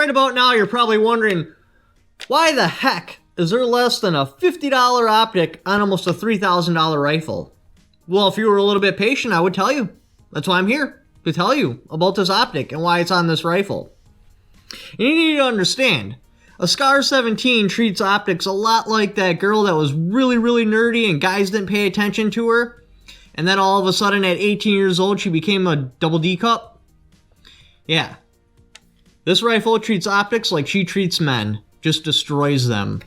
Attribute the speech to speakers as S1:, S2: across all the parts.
S1: Right about now, you're probably wondering, why the heck is there less than a $50 optic on almost a $3,000 rifle? Well, if you were a little bit patient, I would tell you. That's why I'm here, to tell you about this optic and why it's on this rifle. And you need to understand, a SCAR17 treats optics a lot like that girl that was really, really nerdy and guys didn't pay attention to her. And then all of a sudden at 18 years old, she became a double D cup. Yeah. This rifle treats optics like she treats men. Just destroys them.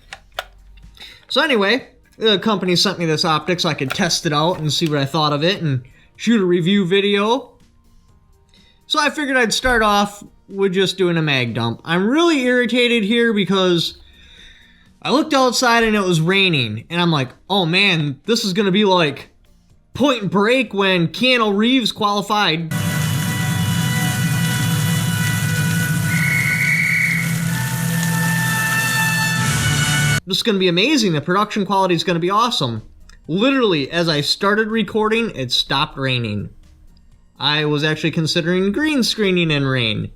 S1: So anyway, the company sent me this optic so I could test it out and see what I thought of it and shoot a review video. So I figured I'd start off with just doing a mag dump. I'm really irritated here because I looked outside and it was raining. And I'm like, oh man, this is going to be like Point Break when Keanu Reeves qualified. This is going to be amazing. The production quality is going to be awesome. Literally, as I started recording, it stopped raining. I was actually considering green screening in rain.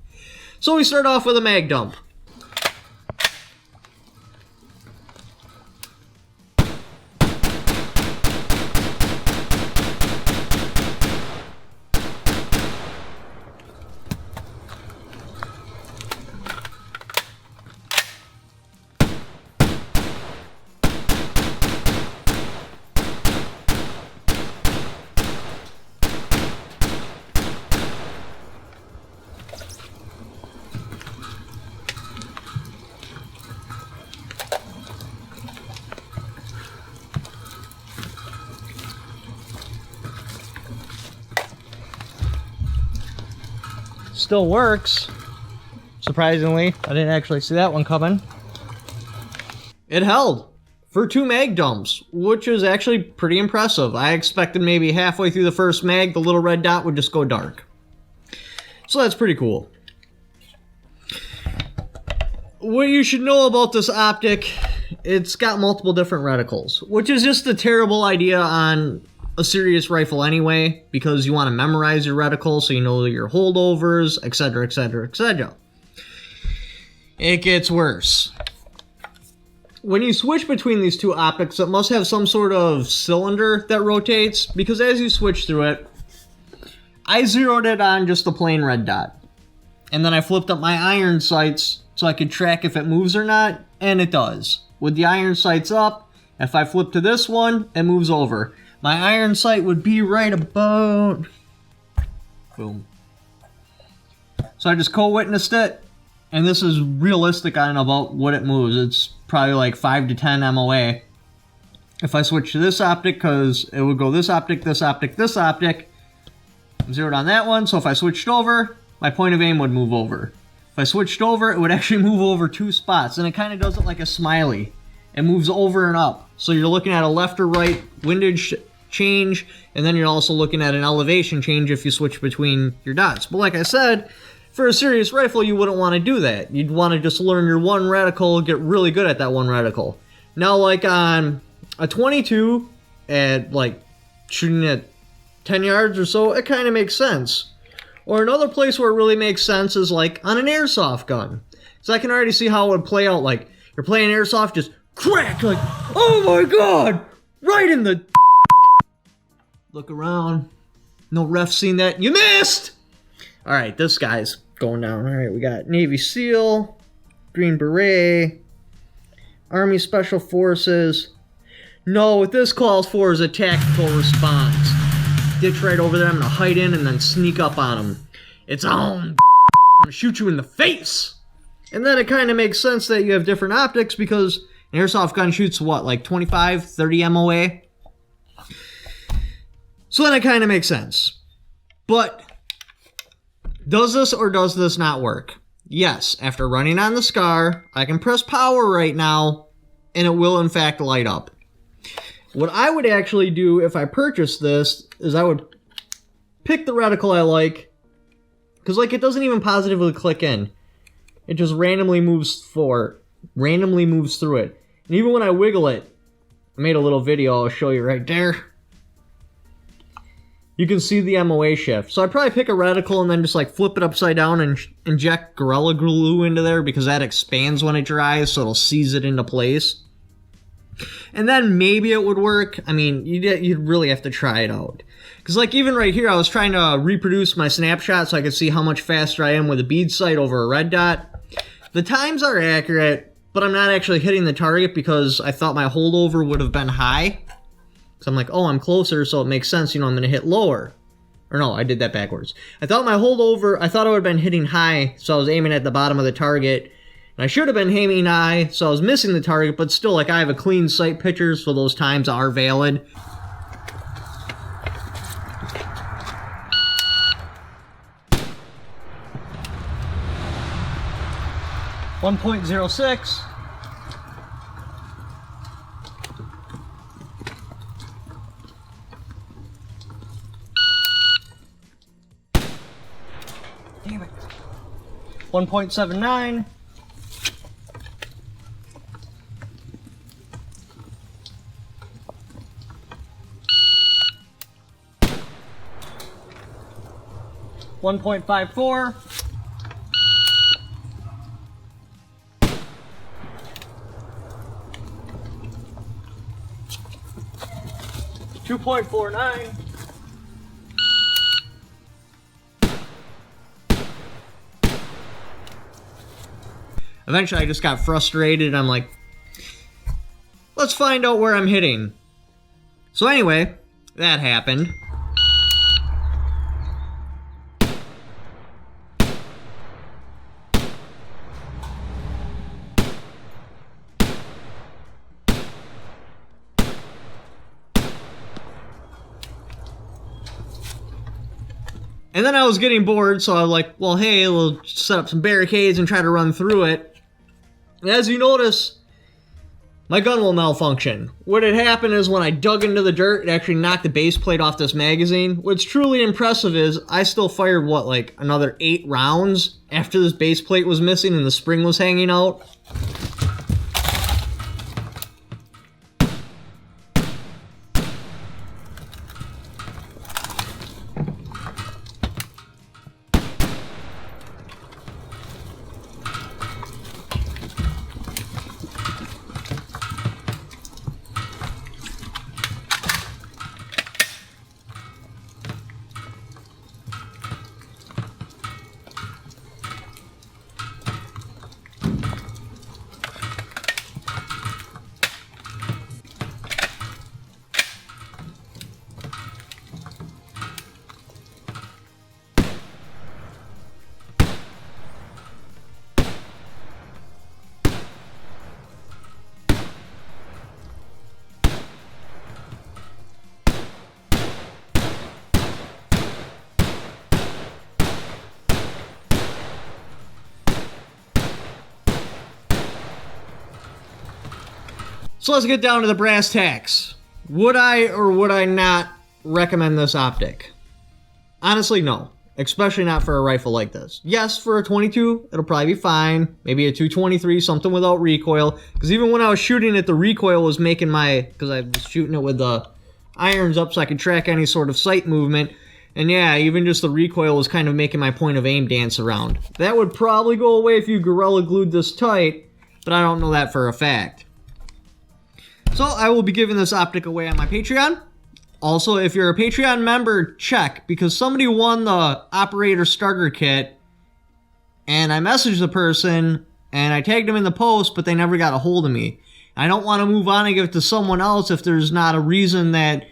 S1: So we start off with a mag dump. Still works. Surprisingly, I didn't actually see that one coming. It held for 2 mag dumps, which is actually pretty impressive. I expected maybe halfway through the first mag, the little red dot would just go dark. So that's pretty cool. What you should know about this optic, it's got multiple different reticles, which is just a terrible idea on a serious rifle anyway, because you want to memorize your reticle so you know your holdovers, etc, etc, etc. It gets worse. When you switch between these two optics, it must have some sort of cylinder that rotates, because as you switch through it, I zeroed it on just the plain red dot. And then I flipped up my iron sights so I could track if it moves or not, and it does. With the iron sights up, if I flip to this one, it moves over. My iron sight would be right about... Boom. So I just co-witnessed it, and this is realistic on about what it moves. It's probably like 5 to 10 MOA. If I switch to this optic, because it would go this optic, this optic, this optic. I'm zeroed on that one, so if I switched over, my point of aim would move over. If I switched over, it would actually move over 2 spots, and it kind of does it like a smiley. It moves over and up. So you're looking at a left or right windage change, and then you're also looking at an elevation change if you switch between your dots. But like I said, for a serious rifle, you wouldn't want to do that. You'd want to just learn your one reticle, get really good at that one reticle. Now, like on a 22, at like shooting at 10 yards or so, it kind of makes sense. Or another place where it really makes sense is like on an airsoft gun. So I can already see how it would play out. Like, you're playing airsoft, just crack, like, oh my god, right in the... Look around. No ref seen that. You missed! Alright, this guy's going down. Alright, we got Navy SEAL, Green Beret, Army Special Forces. No, what this calls for is a tactical response. Ditch right over there. I'm going to hide in and then sneak up on him. It's on. I'm going to shoot you in the face. And then it kind of makes sense that you have different optics because an airsoft gun shoots what, like 25, 30 MOA? So then it kind of makes sense. But does this or does this not work? Yes, after running on the SCAR, I can press power right now, and it will in fact light up. What I would actually do if I purchased this is I would pick the reticle I like, because like it doesn't even positively click in. It just randomly moves through it. And even when I wiggle it, I made a little video I'll show you right there. you can see the MOA shift. So I'd probably pick a reticle and then just like flip it upside down and inject Gorilla Glue into there, because that expands when it dries, so it'll seize it into place. And then maybe it would work. I mean, you'd really have to try it out. Because like even right here, I was trying to reproduce my snapshot so I could see how much faster I am with a bead sight over a red dot. The times are accurate, but I'm not actually hitting the target because I thought my holdover would have been high. So I'm like, oh, I'm closer, so it makes sense, you know, I'm going to hit lower. Or no, I did that backwards. I thought I would have been hitting high, so I was aiming at the bottom of the target. And I should have been aiming high, so I was missing the target, but still, like, I have a clean sight picture, so those times are valid. .06. Damn it. 1.79. .54. 2.49. Eventually I just got frustrated. I'm like, let's find out where I'm hitting. So anyway, that happened. And then I was getting bored, so I was like, well, hey, we'll set up some barricades and try to run through it. And as you notice, my gun will malfunction. What had happened is when I dug into the dirt, it actually knocked the base plate off this magazine. What's truly impressive is I still fired, what, like another 8 rounds after this base plate was missing and the spring was hanging out. So let's get down to the brass tacks. Would I or would I not recommend this optic? Honestly, no. Especially not for a rifle like this. Yes, for a 22, it'll probably be fine. Maybe a 223, something without recoil. Because even when I was shooting it, the recoil was making because I was shooting it with the irons up so I could track any sort of sight movement. And yeah, even just the recoil was kind of making my point of aim dance around. That would probably go away if you Gorilla Glued this tight, but I don't know that for a fact. So I will be giving this optic away on my Patreon. Also, if you're a Patreon member, check, because somebody won the operator starter kit, and I messaged the person, and I tagged them in the post, but they never got a hold of me. I don't want to move on and give it to someone else if there's not a reason that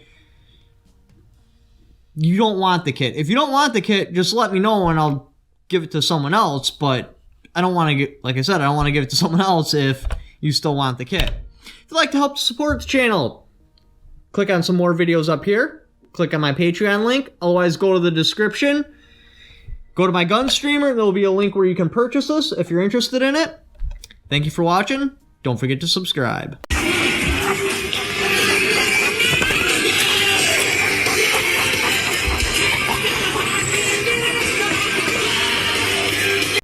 S1: you don't want the kit. If you don't want the kit, just let me know and I'll give it to someone else, but I don't want to get, like I said, I don't want to give it to someone else if you still want the kit. If you'd like to help support the channel, click on some more videos up here. Click on my Patreon link. Otherwise, go to the description. Go to my gun streamer. There will be a link where you can purchase this if you're interested in it. Thank you for watching. Don't forget to subscribe.